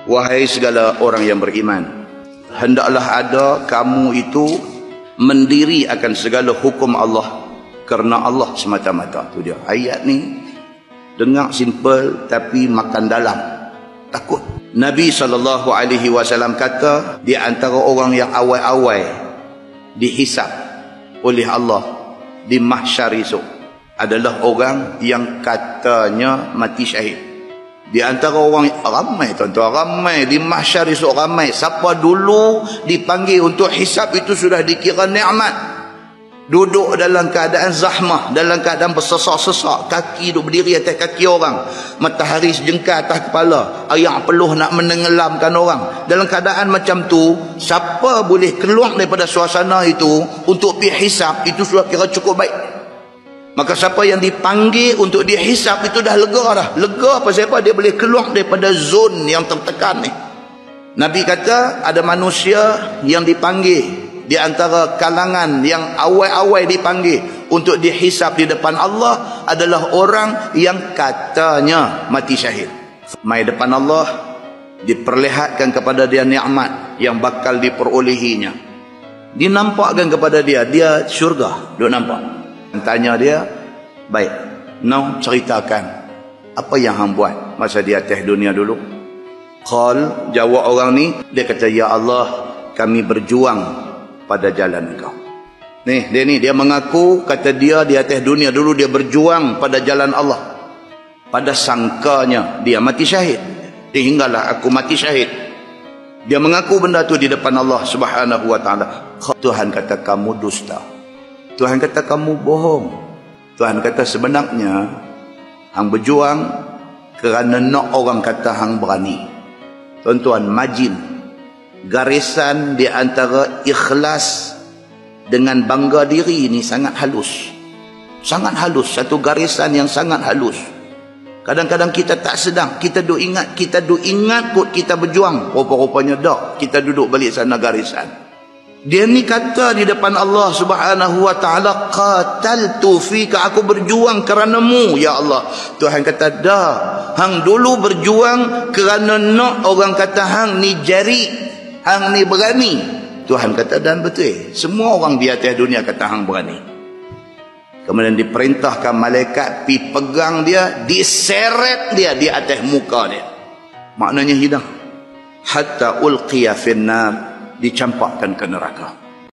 Wahai segala orang yang beriman, hendaklah ada kamu itu mendiri akan segala hukum Allah kerana Allah semata-mata. Tu dia. Ayat ni dengar simple tapi makan dalam. Takut. Nabi SAW kata, di antara orang yang awal-awal dihisap oleh Allah di mahsyar esok adalah orang yang katanya mati syahid. Di antara orang ramai, tuan-tuan, ramai di mahsyar esok, ramai. Siapa dulu dipanggil untuk hisap itu sudah dikira nikmat. Duduk dalam keadaan zahmah, dalam keadaan bersesak-sesak, kaki duduk berdiri atas kaki orang, matahari sejengkal atas kepala, air peluh nak menenggelamkan orang. Dalam keadaan macam tu, siapa boleh keluar daripada suasana itu untuk pergi hisap, itu sudah kira cukup baik. Maka siapa yang dipanggil untuk dihisap itu dah lega dah. Lega pasal apa? Dia boleh keluar daripada zon yang tertekan ni. Nabi kata ada manusia yang dipanggil di antara kalangan yang awal-awal dipanggil untuk dihisap di depan Allah adalah orang yang katanya mati syahid. Mai depan Allah diperlihatkan kepada dia nikmat yang bakal diperolehinya. Dinampakkan kepada dia syurga. Duk nampak. Tanya dia, baik, now ceritakan apa yang hang buat masa di atas dunia dulu. Qal, jawab orang ni, dia kata, ya Allah, kami berjuang pada jalan Engkau. Dia mengaku, kata dia di atas dunia dulu dia berjuang pada jalan Allah. Pada sangkanya dia mati syahid. Hinggalah aku mati syahid. Dia mengaku benda tu di depan Allah Subhanahu wa taala. Tuhan kata kamu dusta. Tuhan kata kamu bohong. Tuhan kata sebenarnya hang berjuang kerana nak orang kata hang berani. Tuan-tuan, margin, garisan di antara ikhlas dengan bangga diri ini sangat halus. Sangat halus, satu garisan yang sangat halus. Kadang-kadang kita tak sedang, kita duk ingat kot kita berjuang. Rupa-rupanya tak, kita duduk balik sana garisan. Dia ni kata di depan Allah Subhanahu wa taala, qataltu fika, aku berjuang kerana-Mu ya Allah. Tuhan kata dah, hang dulu berjuang kerana nak orang kata hang ni jari, hang ni berani. Tuhan kata dan betul, semua orang di atas dunia kata hang berani. Kemudian diperintahkan malaikat pi pegang dia, diseret dia di atas muka dia. Maknanya hilang. Hatta ulqiya finnar, dicampakkan ke neraka.